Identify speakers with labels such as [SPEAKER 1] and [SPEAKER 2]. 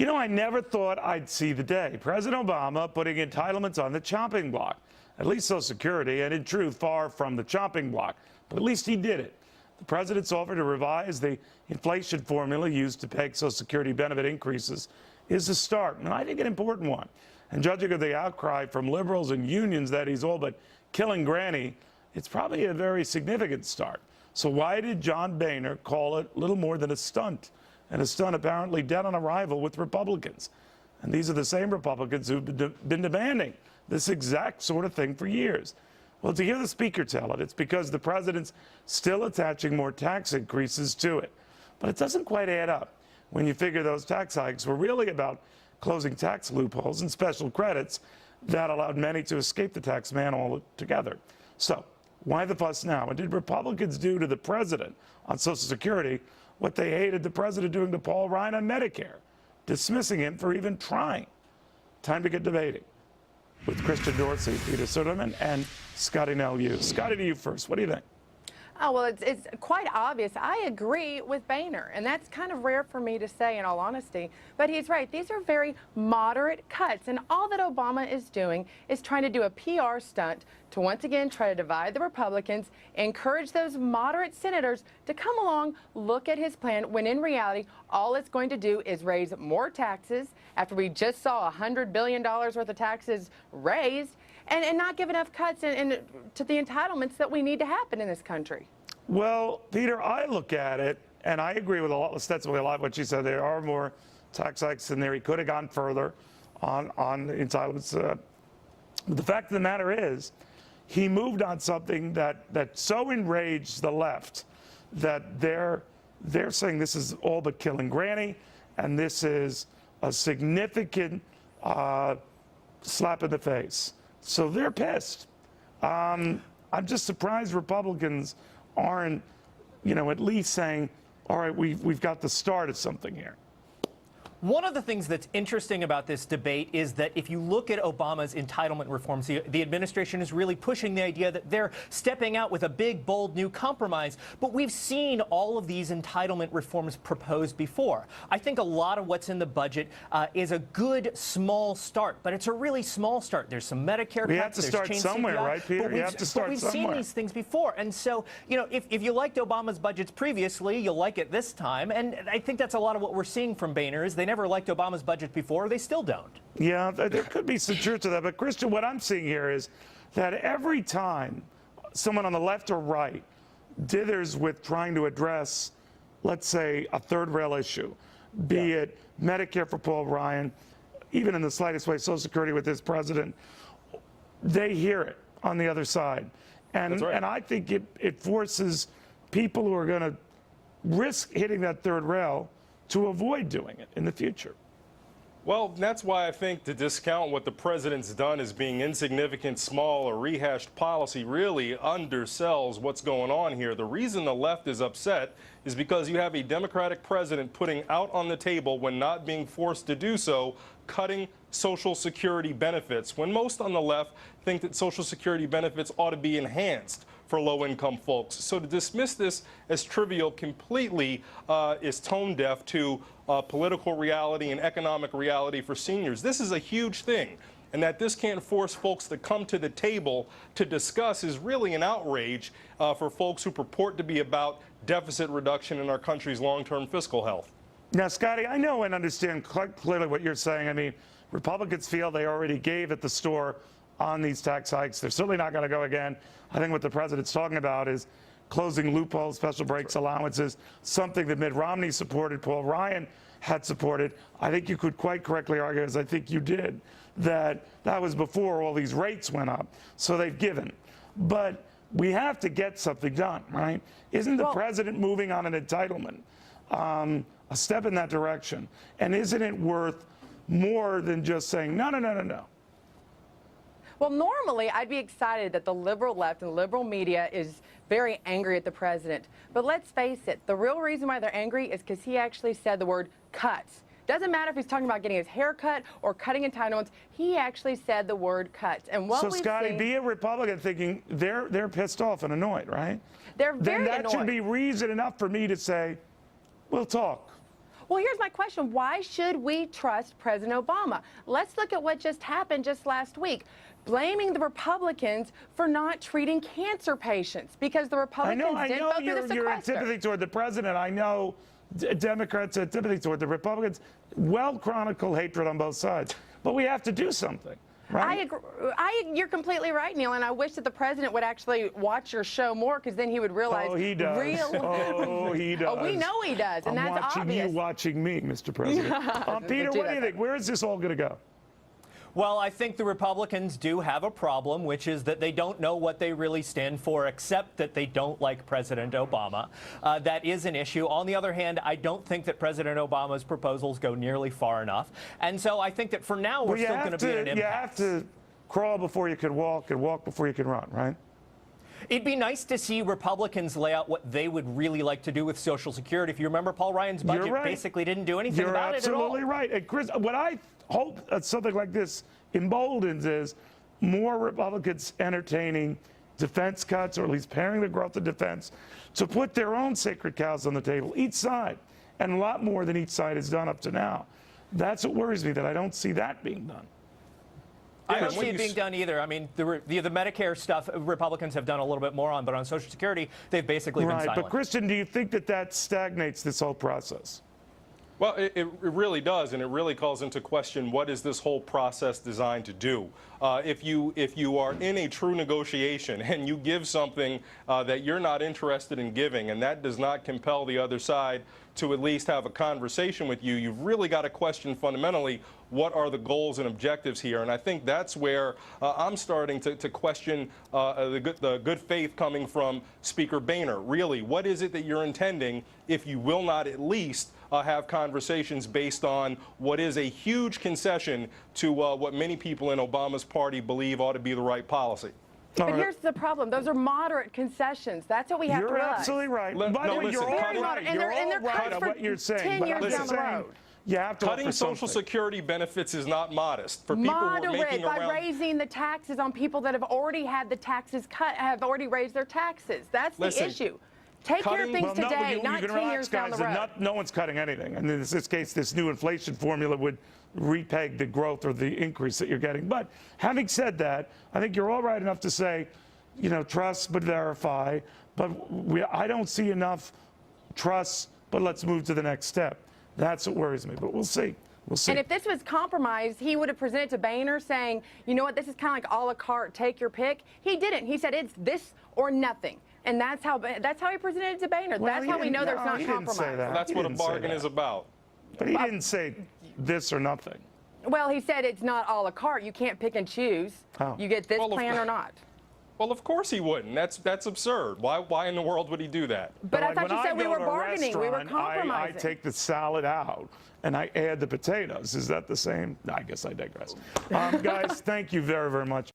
[SPEAKER 1] You know, I never thought I'd see the day. President Obama putting entitlements on the chopping block, at least Social Security, and in truth, far from the chopping block. But at least he did it. The president's offer to revise the inflation formula used to peg Social Security benefit increases is a start, and I think an important one. And judging of the outcry from liberals and unions that he's all but killing Granny, it's probably a very significant start. So why did John Boehner call it little more than a stunt? And a stunt apparently dead on arrival with Republicans. And these are the same Republicans who've been demanding this exact sort of thing for years. Well, to hear the speaker tell it, it's because the president's still attaching more tax increases to it. But it doesn't quite add up when you figure those tax hikes were really about closing tax loopholes and special credits that allowed many to escape the tax man altogether. So why the fuss now? And did Republicans do to the president on Social Security what they hated the president doing to Paul Ryan on Medicare, dismissing him for even trying? Time to get debating with Christian Dorsey, Peter Suderman, and Scottie Nell Hughes. Scottie, to you first. What do you think?
[SPEAKER 2] Oh, well, it's quite obvious. I agree with Boehner, and that's kind of rare for me to say, in all honesty. But he's right. These are very moderate cuts, and all that Obama is doing is trying to do a PR stunt to once again try to divide the Republicans, encourage those moderate senators to come along, look at his plan, when in reality, all it's going to do is raise more taxes after we just saw $100 billion worth of taxes raised, and not give enough cuts to the entitlements that we need to happen in this country.
[SPEAKER 1] Well, Peter, I look at it, and I agree with ostensibly a lot of what you said. There are more tax hikes in there. He could have gone further on entitlements. But the fact of the matter is, he moved on something that so enraged the left that they're saying this is all but killing Granny, and this is a significant slap in the face. So they're pissed. I'm just surprised Republicans aren't, at least saying, all right, we've got the start of something here.
[SPEAKER 3] One of the things that's interesting about this debate is that if you look at Obama's entitlement reforms, the administration is really pushing the idea that they're stepping out with a big, bold new compromise. But we've seen all of these entitlement reforms proposed before. I think a lot of what's in the budget is a good, small start, but it's a really small start. There's some Medicare cuts.
[SPEAKER 1] We have to start somewhere,
[SPEAKER 3] CPI,
[SPEAKER 1] right, Peter? We have to start somewhere.
[SPEAKER 3] We've seen these things before. And so, if you liked Obama's budgets previously, you'll like it this time. And I think that's a lot of what we're seeing from Boehner is they never liked Obama's budget before. They still don't.
[SPEAKER 1] Yeah, there could be some truth to that. But, Christian, what I'm seeing here is that every time someone on the left or right dithers with trying to address, let's say, a third rail issue, be it Medicare for Paul Ryan, even in the slightest way, Social Security with this president, they hear it on the other side. And,
[SPEAKER 4] That's right.
[SPEAKER 1] and I think it forces people who are going to risk hitting that third rail to avoid doing it in the future.
[SPEAKER 4] Well, that's why I think to discount what the president's done as being insignificant, small, or rehashed policy really undersells what's going on here. The reason the left is upset is because you have a Democratic president putting out on the table, when not being forced to do so, cutting Social Security benefits, when most on the left think that Social Security benefits ought to be enhanced for low-income folks. So to dismiss this as trivial completely is tone deaf to political reality and economic reality for seniors. This is a huge thing, and that this can't force folks to come to the table to discuss is really an outrage for folks who purport to be about deficit reduction in our country's long-term fiscal health.
[SPEAKER 1] Now, Scottie, I know and understand quite clearly what you're saying. I mean, Republicans feel they already gave at the store on these tax hikes. They're certainly not going to go again. I think what the president's talking about is closing loopholes, special breaks, allowances, something that Mitt Romney supported, Paul Ryan had supported. I think you could quite correctly argue, as I think you did, that that was before all these rates went up. So they've given. But we have to get something done, right? Isn't the president moving on an entitlement a step in that direction? And isn't it worth more than just saying, no, no, no, no, no?
[SPEAKER 2] Well, normally I'd be excited that the liberal left and liberal media is very angry at the president. But let's face it, the real reason why they're angry is because he actually said the word cuts. Doesn't matter if he's talking about getting his hair cut or cutting entitlements. He actually said the word cuts. And what
[SPEAKER 1] so, Scottie, be a Republican thinking they're pissed off and annoyed, right?
[SPEAKER 2] They're very
[SPEAKER 1] annoyed. Then that should
[SPEAKER 2] annoyed.
[SPEAKER 1] be reason enough for me to say, we'll talk.
[SPEAKER 2] Well, here's my question. Why should we trust President Obama? Let's look at what just happened just last week, blaming the Republicans for not treating cancer patients because the Republicans didn't vote through the sequester.
[SPEAKER 1] Your antipathy toward the president. I know Democrats' antipathy toward the Republicans. Well-chronicled hatred on both sides. But we have to do something. Right?
[SPEAKER 2] I agree. You're completely right, Neil, and I wish that the president would actually watch your show more, because then he would realize.
[SPEAKER 1] Oh, he does. Oh, he does.
[SPEAKER 2] Oh, we know he does, and
[SPEAKER 1] I'm
[SPEAKER 2] that's
[SPEAKER 1] watching
[SPEAKER 2] obvious.
[SPEAKER 1] you watching me, Mr. President. Peter, what do you think? Where is this all going to go?
[SPEAKER 3] Well, I think the Republicans do have a problem, which is that they don't know what they really stand for, except that they don't like President Obama. That is an issue. On the other hand, I don't think that President Obama's proposals go nearly far enough. And so I think that for now, we're still going to be in an impasse.
[SPEAKER 1] You have to crawl before you can walk and walk before you can run, right?
[SPEAKER 3] It'd be nice to see Republicans lay out what they would really like to do with Social Security. If you remember, Paul Ryan's budget basically didn't do anything about it at all.
[SPEAKER 1] You're absolutely right. And Chris, what I hope something like this emboldens is more Republicans entertaining defense cuts, or at least paring the growth of defense, to put their own sacred cows on the table, each side, and a lot more than each side has done up to now. That's what worries me, that I don't see that being done.
[SPEAKER 3] I don't see it being done either. I mean, the Medicare stuff, Republicans have done a little bit more on, but on Social Security, they've basically been silent.
[SPEAKER 1] But Christian, do you think that that stagnates this whole process?
[SPEAKER 4] Well, it really does, and it really calls into question what is this whole process designed to do. If you are in a true negotiation and you give something that you're not interested in giving, and that does not compel the other side to at least have a conversation with you, you've really got to question fundamentally what are the goals and objectives here. And I think that's where I'm starting to question the good faith coming from Speaker Boehner. Really, what is it that you're intending if you will not at least have conversations based on what is a huge concession to what many people in Obama's party believe ought to be the right policy?
[SPEAKER 2] But here's the problem. Those are moderate concessions. That's what we have to realize.
[SPEAKER 1] You're absolutely right. By the way, you're all right. You're all right on what you're saying.
[SPEAKER 2] 10 years down the road.
[SPEAKER 1] You have to
[SPEAKER 4] Cutting Social Security benefits is not modest. For people who are making around...
[SPEAKER 2] by raising the taxes on people that have already had the taxes cut, have already raised their taxes. That's the issue. Take care of things today, not 10 years down the road.
[SPEAKER 1] No one's cutting anything. And in this case, this new inflation formula would repeg the growth or the increase that you're getting. But having said that, I think you're all right enough to say, you know, trust but verify. But I don't see enough trust, but let's move to the next step. That's what worries me. But we'll see. We'll see.
[SPEAKER 2] And if this was compromised, he would have presented to Boehner saying, you know what, this is kind of like a la carte, take your pick. He didn't. He said it's this or nothing. And that's how he presented it to Boehner.
[SPEAKER 1] Well,
[SPEAKER 2] that's how we know there's not
[SPEAKER 1] he
[SPEAKER 2] compromise.
[SPEAKER 1] Didn't say that.
[SPEAKER 4] That's what a bargain is about.
[SPEAKER 1] But he didn't say this or nothing.
[SPEAKER 2] Well, he said it's not a la carte. You can't pick and choose.
[SPEAKER 1] Oh.
[SPEAKER 2] You get this plan or not.
[SPEAKER 4] Well, of course he wouldn't. That's absurd. Why in the world would he do that?
[SPEAKER 2] But I thought you said we were bargaining. We were compromising.
[SPEAKER 1] I take the salad out and I add the potatoes. Is that the same? No, I guess I digress. Guys, thank you very, very much.